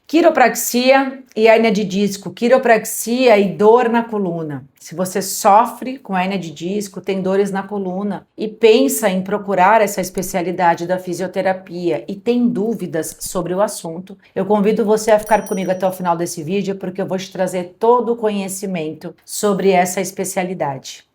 Quiropraxia e hérnia de disco, quiropraxia e dor na coluna. Se você sofre com hérnia de disco, tem dores na coluna e pensa em procurar essa especialidade da fisioterapia e tem dúvidas sobre o assunto, eu convido você a ficar comigo até o final desse vídeo porque eu vou te trazer todo o conhecimento sobre essa especialidade.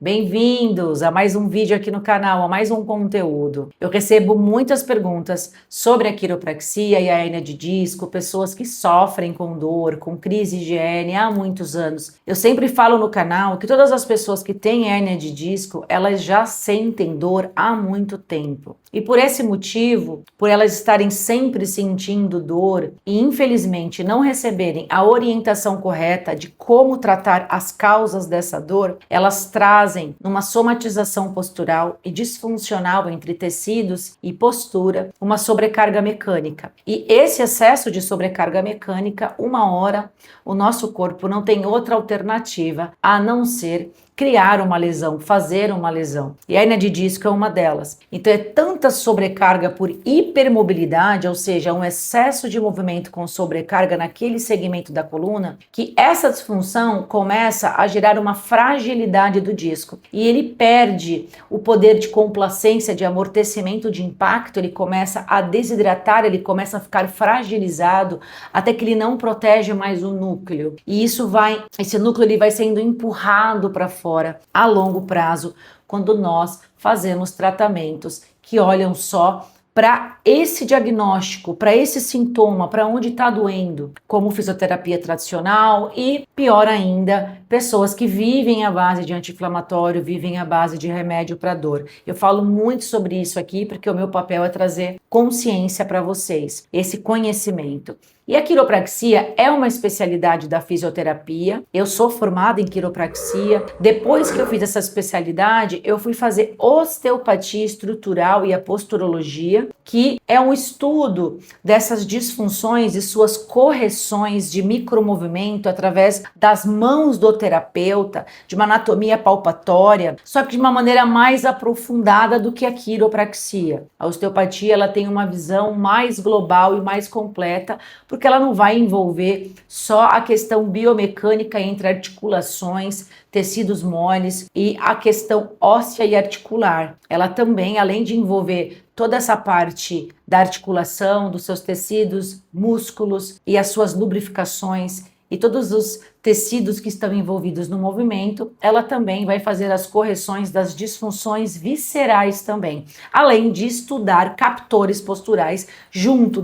Bem-vindos a mais um vídeo aqui no canal, a mais um conteúdo. Eu recebo muitas perguntas sobre a quiropraxia e a hérnia de disco, pessoas que sofrem com dor, com crise de hérnia há muitos anos. Eu sempre falo no canal que todas as pessoas que têm hérnia de disco, elas já sentem dor há muito tempo. E por esse motivo, por elas estarem sempre sentindo dor e infelizmente não receberem a orientação correta de como tratar as causas dessa dor, elas trazem numa somatização postural e disfuncional entre tecidos e postura uma sobrecarga mecânica. E esse excesso de sobrecarga mecânica, uma hora, o nosso corpo não tem outra alternativa a não ser criar uma lesão, fazer uma lesão. E a hérnia de disco é uma delas. Então é tanta sobrecarga por hipermobilidade, ou seja, um excesso de movimento com sobrecarga naquele segmento da coluna, que essa disfunção começa a gerar uma fragilidade do disco. E ele perde o poder de complacência, de amortecimento de impacto, ele começa a desidratar, ele começa a ficar fragilizado, até que ele não protege mais o núcleo. E esse núcleo ele vai sendo empurrado para fora a longo prazo, quando nós fazemos tratamentos que olham só para esse diagnóstico, para esse sintoma, para onde está doendo, como fisioterapia tradicional e, pior ainda, pessoas que vivem à base de anti-inflamatório, vivem à base de remédio para dor. Eu falo muito sobre isso aqui porque o meu papel é trazer consciência para vocês, esse conhecimento. E a quiropraxia é uma especialidade da fisioterapia. Eu sou formada em quiropraxia. Depois que eu fiz essa especialidade, eu fui fazer osteopatia estrutural e a posturologia, que é um estudo dessas disfunções e suas correções de micromovimento através das mãos do terapeuta, de uma anatomia palpatória, só que de uma maneira mais aprofundada do que a quiropraxia. A osteopatia ela tem uma visão mais global e mais completa, porque ela não vai envolver só a questão biomecânica entre articulações, tecidos moles e a questão óssea e articular. Ela também, além de envolver toda essa parte da articulação, dos seus tecidos, músculos e as suas lubrificações e todos os tecidos que estão envolvidos no movimento, ela também vai fazer as correções das disfunções viscerais também, além de estudar captores posturais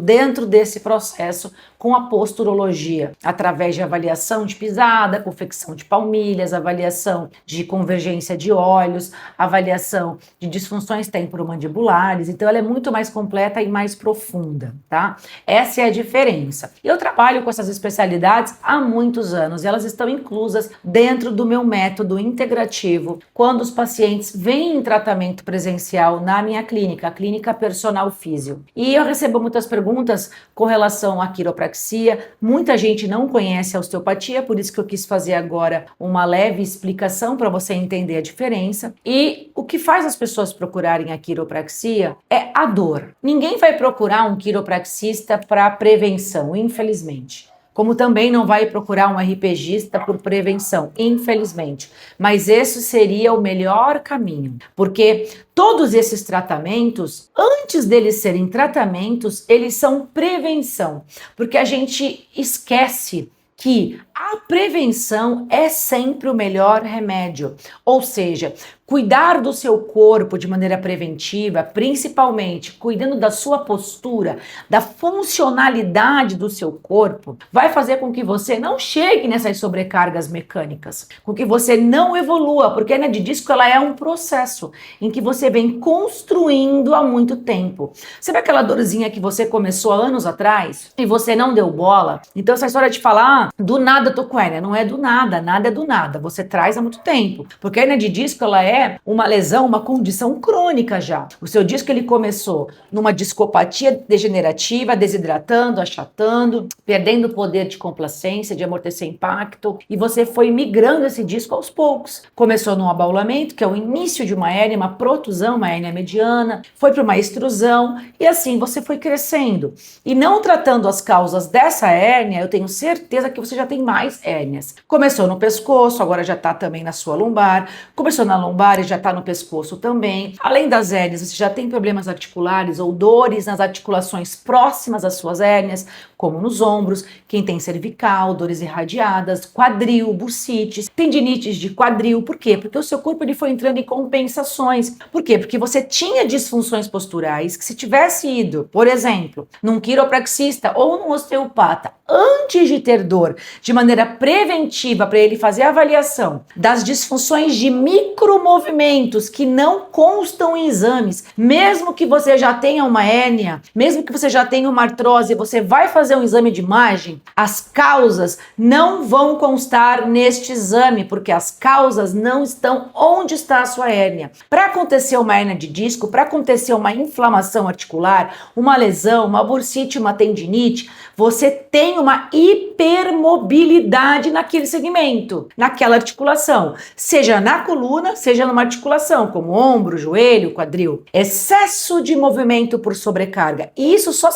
dentro desse processo com a posturologia, através de avaliação de pisada, confecção de palmilhas, avaliação de convergência de olhos, avaliação de disfunções temporomandibulares. Então ela é muito mais completa e mais profunda, tá? Essa é a diferença. Eu trabalho com essas especialidades há muitos anos. Elas estão inclusas dentro do meu método integrativo quando os pacientes vêm em tratamento presencial na minha clínica, a Clínica Personal Físio. E eu recebo muitas perguntas com relação à quiropraxia. Muita gente não conhece a osteopatia, por isso que eu quis fazer agora uma leve explicação para você entender a diferença. E o que faz as pessoas procurarem a quiropraxia é a dor. Ninguém vai procurar um quiropraxista para prevenção, infelizmente. Como também não vai procurar um RPGista por prevenção, infelizmente. Mas esse seria o melhor caminho, porque todos esses tratamentos, antes deles serem tratamentos, eles são prevenção, porque a gente esquece que a prevenção é sempre o melhor remédio, ou seja, cuidar do seu corpo de maneira preventiva, principalmente cuidando da sua postura, da funcionalidade do seu corpo, vai fazer com que você não chegue nessas sobrecargas mecânicas, com que você não evolua, porque a hérnia de disco ela é um processo em que você vem construindo há muito tempo. Sabe aquela dorzinha que você começou há anos atrás e você não deu bola? Então essa história de falar, do nada nada eu tô com hérnia. Não é do nada, nada é do nada. Você traz há muito tempo. Porque a hérnia de disco, ela é uma lesão, uma condição crônica já. O seu disco, ele começou numa discopatia degenerativa, desidratando, achatando, perdendo o poder de complacência, de amortecer impacto, e você foi migrando esse disco aos poucos. Começou num abaulamento, que é o início de uma hérnia, uma protusão, uma hérnia mediana, foi para uma extrusão, e assim você foi crescendo. E não tratando as causas dessa hérnia, eu tenho certeza que você já tem mais hérnias. Começou no pescoço, agora já está também na sua lombar. Começou na lombar e já está no pescoço também. Além das hérnias, você já tem problemas articulares ou dores nas articulações próximas às suas hérnias, como nos ombros, quem tem cervical, dores irradiadas, quadril, bursites, tendinites de quadril. Por quê? Porque o seu corpo ele foi entrando em compensações. Por quê? Porque você tinha disfunções posturais que, se tivesse ido, por exemplo, num quiropraxista ou num osteopata, antes de ter dor, de maneira preventiva, para ele fazer a avaliação das disfunções de micromovimentos que não constam em exames, mesmo que você já tenha uma hérnia, mesmo que você já tenha uma artrose, você vai fazer um exame de imagem, as causas não vão constar neste exame, porque as causas não estão onde está a sua hérnia. Para acontecer uma hérnia de disco, para acontecer uma inflamação articular, uma lesão, uma bursite, uma tendinite, você tem uma hipermobilidade naquele segmento, naquela articulação, seja na coluna, seja numa articulação, como ombro, joelho, quadril. Excesso de movimento por sobrecarga. E isso só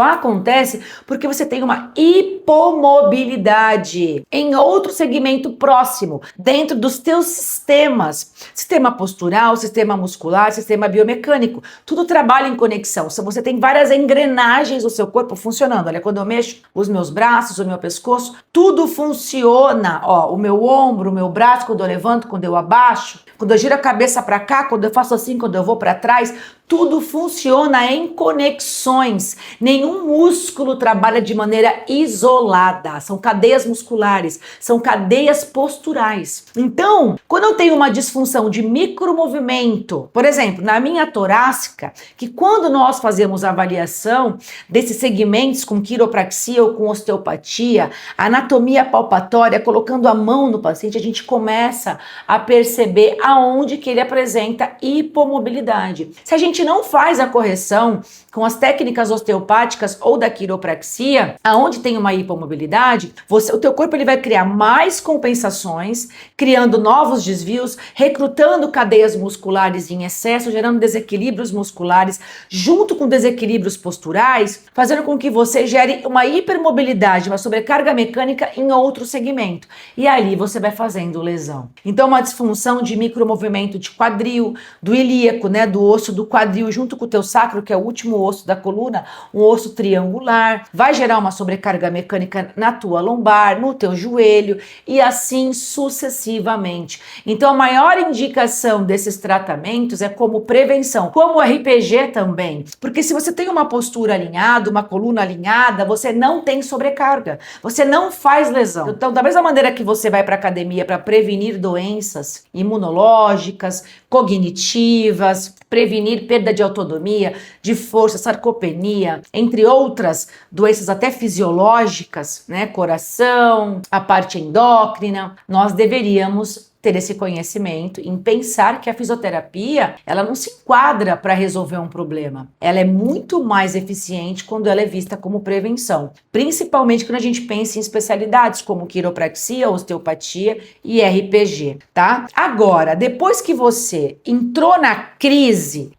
acontece porque você tem uma hipomobilidade em outro segmento próximo, dentro dos teus sistemas. Sistema postural, sistema muscular, sistema biomecânico. Tudo trabalha em conexão. Se você tem várias engrenagens do seu corpo funcionando. Olha, quando eu mexo os meus braços, o meu pescoço, tudo funciona. Ó, o meu ombro, o meu braço, quando eu levanto, quando eu abaixo, quando eu giro a cabeça para cá, quando eu faço assim, quando eu vou para trás, tudo funciona em conexões. Nenhum músculo trabalha de maneira isolada. São cadeias musculares, são cadeias posturais. Então, quando eu tenho uma disfunção de micromovimento, por exemplo, na minha torácica, que quando nós fazemos a avaliação desses segmentos com quiropraxia ou com osteopatia, anatomia palpatória, colocando a mão no paciente, a gente começa a perceber aonde que ele apresenta hipomobilidade. Se a gente não faz a correção com as técnicas osteopáticas ou da quiropraxia, aonde tem uma hipomobilidade, o teu corpo ele vai criar mais compensações, criando novos desvios, recrutando cadeias musculares em excesso, gerando desequilíbrios musculares, junto com desequilíbrios posturais, fazendo com que você gere uma hipermobilidade, uma sobrecarga mecânica em outro segmento. E ali você vai fazendo lesão. Então, uma disfunção de micromovimento de quadril, do ilíaco, né, do osso do quadril, junto com o teu sacro, que é o último osso da coluna, um osso triangular, vai gerar uma sobrecarga mecânica na tua lombar, no teu joelho e assim sucessivamente. Então, a maior indicação desses tratamentos é como prevenção, como RPG também, porque se você tem uma postura alinhada, uma coluna alinhada, você não tem sobrecarga, você não faz lesão. Então, da mesma maneira que você vai para a academia para prevenir doenças imunológicas, cognitivas, prevenir perda de autonomia, de força, sarcopenia, entre outras doenças até fisiológicas, né, coração, a parte endócrina, nós deveríamos ter esse conhecimento em pensar que a fisioterapia, ela não se enquadra para resolver um problema. Ela é muito mais eficiente quando ela é vista como prevenção, principalmente quando a gente pensa em especialidades como quiropraxia, osteopatia e RPG, tá? Agora, depois que você entrou na crise,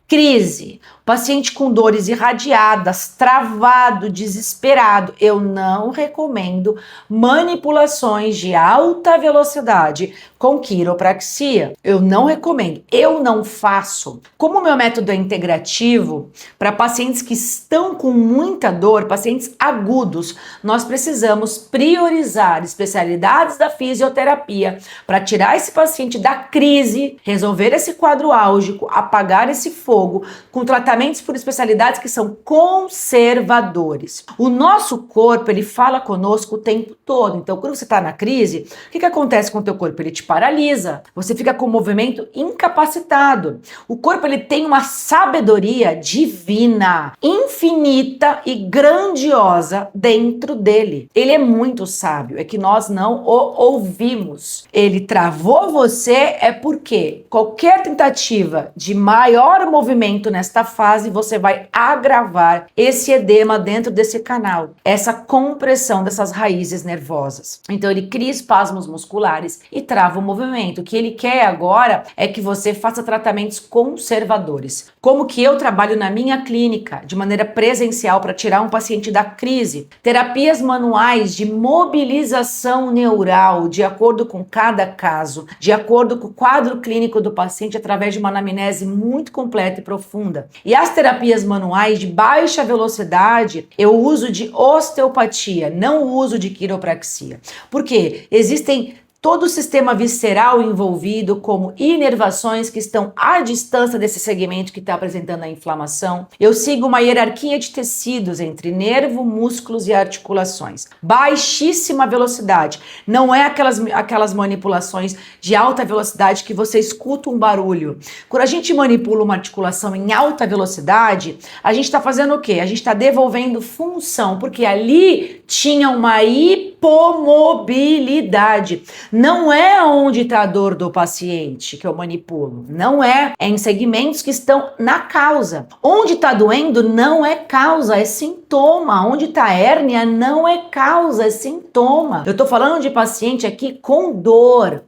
paciente com dores irradiadas, travado, desesperado, eu não recomendo manipulações de alta velocidade com quiropraxia. Eu não recomendo, eu não faço. Como o meu método é integrativo, para pacientes que estão com muita dor, pacientes agudos, nós precisamos priorizar especialidades da fisioterapia para tirar esse paciente da crise, resolver esse quadro álgico, apagar esse fogo fogo com tratamentos por especialidades que são conservadores. O nosso corpo, ele fala conosco o tempo todo. Então, quando você está na crise, o que acontece com o teu corpo? Ele te paralisa. Você fica com o movimento incapacitado. O corpo, ele tem uma sabedoria divina, infinita e grandiosa dentro dele. Ele é muito sábio. É que nós não o ouvimos. Ele travou você é porque qualquer tentativa de maior movimento nesta fase, você vai agravar esse edema dentro desse canal, essa compressão dessas raízes nervosas. Então ele cria espasmos musculares e trava o movimento. O que ele quer agora é que você faça tratamentos conservadores. Como que eu trabalho na minha clínica, de maneira presencial, para tirar um paciente da crise. Terapias manuais de mobilização neural, de acordo com cada caso, de acordo com o quadro clínico do paciente, através de uma anamnese muito completa e profunda. E as terapias manuais de baixa velocidade, eu uso de osteopatia, não uso de quiropraxia. Por quê? Existem todo o sistema visceral envolvido, como inervações que estão à distância desse segmento que está apresentando a inflamação. Eu sigo uma hierarquia de tecidos entre nervo, músculos e articulações. Baixíssima velocidade. Não é aquelas manipulações de alta velocidade que você escuta um barulho. Quando a gente manipula uma articulação em alta velocidade, a gente está fazendo o quê? A gente está devolvendo função, porque ali tinha uma hipomobilidade. Não é onde está a dor do paciente que eu manipulo, não é. É em segmentos que estão na causa. Onde está doendo não é causa, é sintoma. Onde está a hérnia não é causa, é sintoma. Eu estou falando de paciente aqui com dor,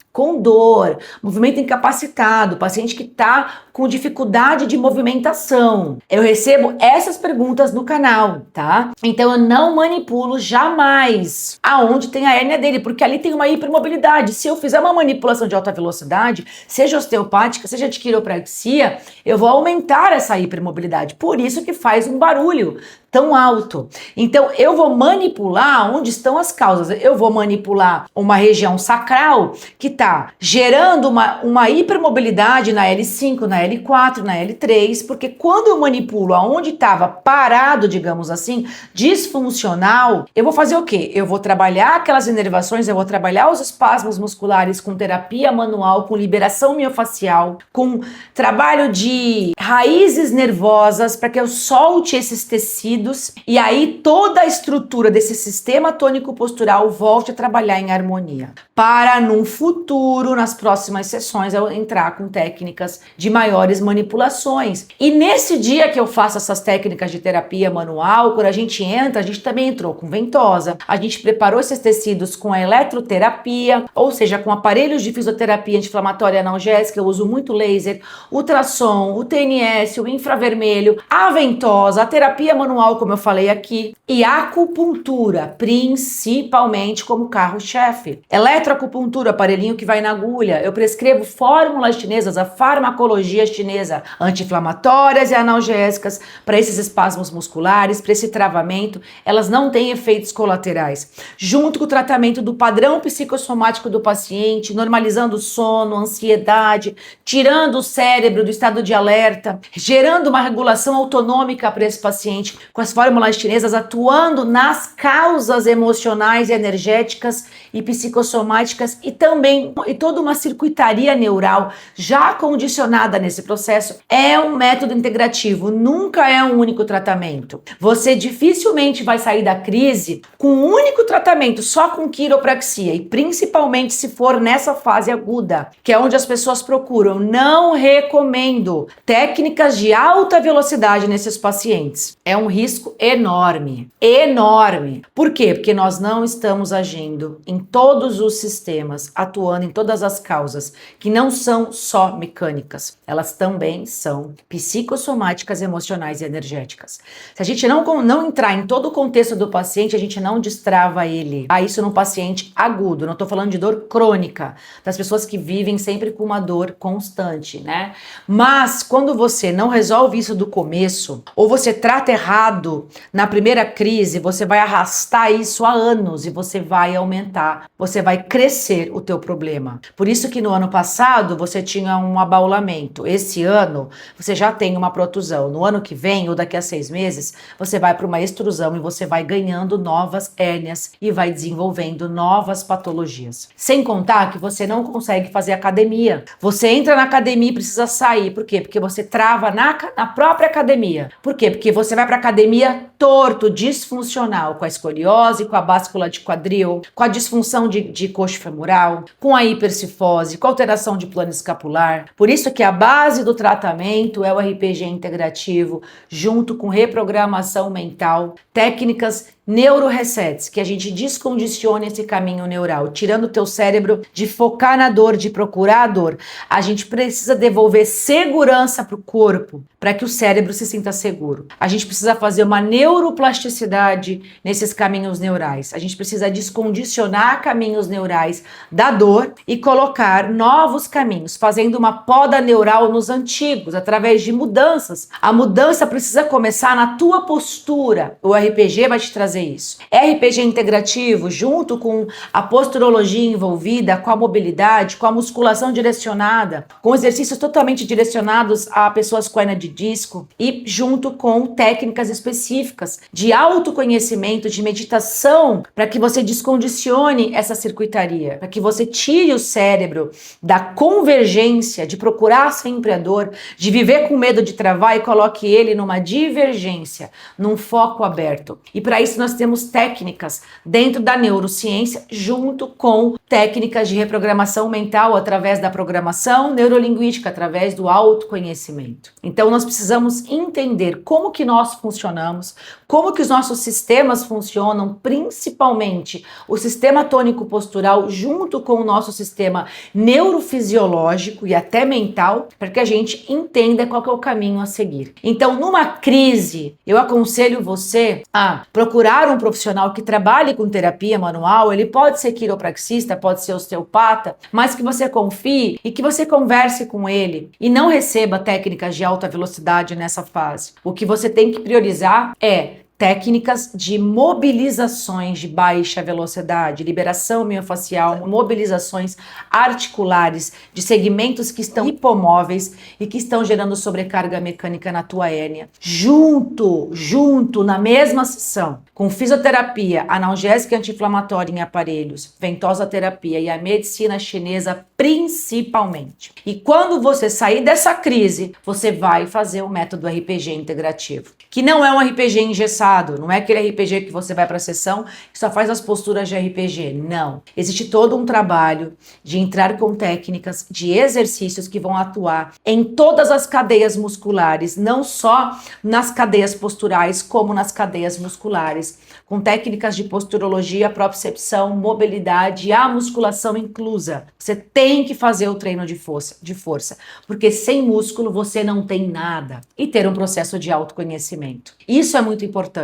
movimento incapacitado, paciente que está com dificuldade de movimentação. Eu recebo essas perguntas no canal, tá? Então eu não manipulo jamais aonde tem a hérnia dele, porque ali tem uma hipermobilidade. Se eu fizer uma manipulação de alta velocidade, seja osteopática, seja de quiropraxia, eu vou aumentar essa hipermobilidade. Por isso que faz um barulho tão alto. Então, eu vou manipular onde estão as causas. Eu vou manipular uma região sacral que está gerando uma hipermobilidade na L5, na L4, na L3, porque quando eu manipulo aonde estava parado, digamos assim, disfuncional, eu vou fazer o quê? Eu vou trabalhar aquelas inervações, eu vou trabalhar os espasmos musculares com terapia manual, com liberação miofacial, com trabalho de raízes nervosas para que eu solte esses tecidos e aí toda a estrutura desse sistema tônico postural volte a trabalhar em harmonia. Para num futuro, nas próximas sessões, eu entrar com técnicas de maiores manipulações. E nesse dia que eu faço essas técnicas de terapia manual, quando a gente entra, a gente também entrou com ventosa, a gente preparou esses tecidos com a eletroterapia, ou seja, com aparelhos de fisioterapia anti-inflamatória analgésica, eu uso muito laser, ultrassom, o TNS, o infravermelho, a ventosa, a terapia manual, como eu falei aqui, e a acupuntura, principalmente como carro-chefe. Eletroacupuntura, aparelhinho que vai na agulha. Eu prescrevo fórmulas chinesas, a farmacologia chinesa, anti-inflamatórias e analgésicas para esses espasmos musculares, para esse travamento. Elas não têm efeitos colaterais. Junto com o tratamento do padrão psicossomático do paciente, normalizando o sono, ansiedade, tirando o cérebro do estado de alerta, gerando uma regulação autonômica para esse paciente, com as fórmulas chinesas atuando nas causas emocionais e energéticas e psicossomáticas e também toda uma circuitaria neural já condicionada nesse processo. É um método integrativo, nunca é um único tratamento. Você dificilmente vai sair da crise com um único tratamento, só com quiropraxia, e principalmente se for nessa fase aguda, que é onde as pessoas procuram. Não recomendo técnicas de alta velocidade nesses pacientes. É um risco enorme, enorme. Por quê? Porque nós não estamos agindo em todos os sistemas, atuando em todas as causas, que não são só mecânicas, elas também são psicossomáticas, emocionais e energéticas. Se a gente não entrar em todo o contexto do paciente, a gente não destrava ele. Isso num paciente agudo, não estou falando de dor crônica, das pessoas que vivem sempre com uma dor constante, né? Mas quando você não resolve isso do começo, ou você trata errado passado, na primeira crise, você vai arrastar isso há anos e você vai aumentar, você vai crescer o teu problema. Por isso que no ano passado você tinha um abaulamento. Esse ano você já tem uma protusão. No ano que vem ou daqui a 6 meses, você vai para uma extrusão e você vai ganhando novas hérnias e vai desenvolvendo novas patologias. Sem contar que você não consegue fazer academia. Você entra na academia e precisa sair. Por quê? Porque você trava na própria academia. Por quê? Porque você vai para a academia torto, disfuncional, com a escoliose, com a báscula de quadril, com a disfunção de coxa femoral, com a hipercifose, com a alteração de plano escapular. Por isso que a base do tratamento é o RPG integrativo, junto com reprogramação mental, técnicas neuroresets, que a gente descondiciona esse caminho neural, tirando o teu cérebro de focar na dor, de procurar a dor. A gente precisa devolver segurança para o corpo, para que o cérebro se sinta seguro. A gente precisa fazer uma neuroplasticidade nesses caminhos neurais. A gente precisa descondicionar caminhos neurais da dor e colocar novos caminhos, fazendo uma poda neural nos antigos, através de mudanças. A mudança precisa começar na tua postura. O RPG vai te trazer isso. RPG integrativo, junto com a posturologia envolvida, com a mobilidade, com a musculação direcionada, com exercícios totalmente direcionados a pessoas com hernia de disco e junto com técnicas específicas de autoconhecimento, de meditação, para que você descondicione essa circuitaria, para que você tire o cérebro da convergência, de procurar sempre a dor, de viver com medo de travar e coloque ele numa divergência, num foco aberto. E para isso nós temos técnicas dentro da neurociência, junto com técnicas de reprogramação mental através da programação neurolinguística, através do autoconhecimento. Então nós precisamos entender como que nós funcionamos, como que os nossos sistemas funcionam, principalmente o sistema tônico postural junto com o nosso sistema neurofisiológico e até mental, para que a gente entenda qual que é o caminho a seguir. Então, numa crise, eu aconselho você a procurar um profissional que trabalhe com terapia manual. Ele pode ser quiropraxista, pode ser osteopata, mas que você confie e que você converse com ele e não receba técnicas de alta velocidade nessa fase. O que você tem que priorizar é técnicas de mobilizações de baixa velocidade, liberação miofascial, mobilizações articulares de segmentos que estão hipomóveis e que estão gerando sobrecarga mecânica na tua hérnia. Junto, na mesma sessão, com fisioterapia, analgésica e anti-inflamatória em aparelhos, ventosa terapia e a medicina chinesa principalmente. E quando você sair dessa crise, você vai fazer o método RPG integrativo, que não é um RPG engessado, não é aquele RPG que você vai para a sessão e só faz as posturas de RPG. Não. Existe todo um trabalho de entrar com técnicas, de exercícios que vão atuar em todas as cadeias musculares, não só nas cadeias posturais, como nas cadeias musculares, com técnicas de posturologia, propriocepção, mobilidade e a musculação inclusa. Você tem que fazer o treino de força, porque sem músculo você não tem nada. E ter um processo de autoconhecimento. Isso é muito importante.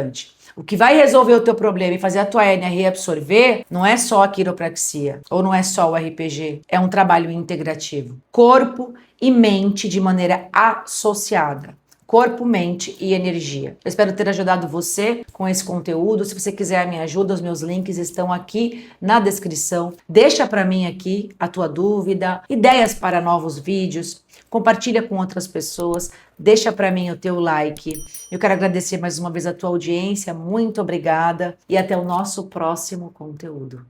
O que vai resolver o teu problema e fazer a tua hérnia reabsorver não é só a quiropraxia ou não é só o RPG, é um trabalho integrativo. Corpo e mente de maneira associada. Corpo, mente e energia. Eu espero ter ajudado você com esse conteúdo. Se você quiser a minha ajuda, os meus links estão aqui na descrição. Deixa para mim aqui a tua dúvida, ideias para novos vídeos. Compartilha com outras pessoas. Deixa para mim o teu like. Eu quero agradecer mais uma vez a tua audiência. Muito obrigada e até o nosso próximo conteúdo.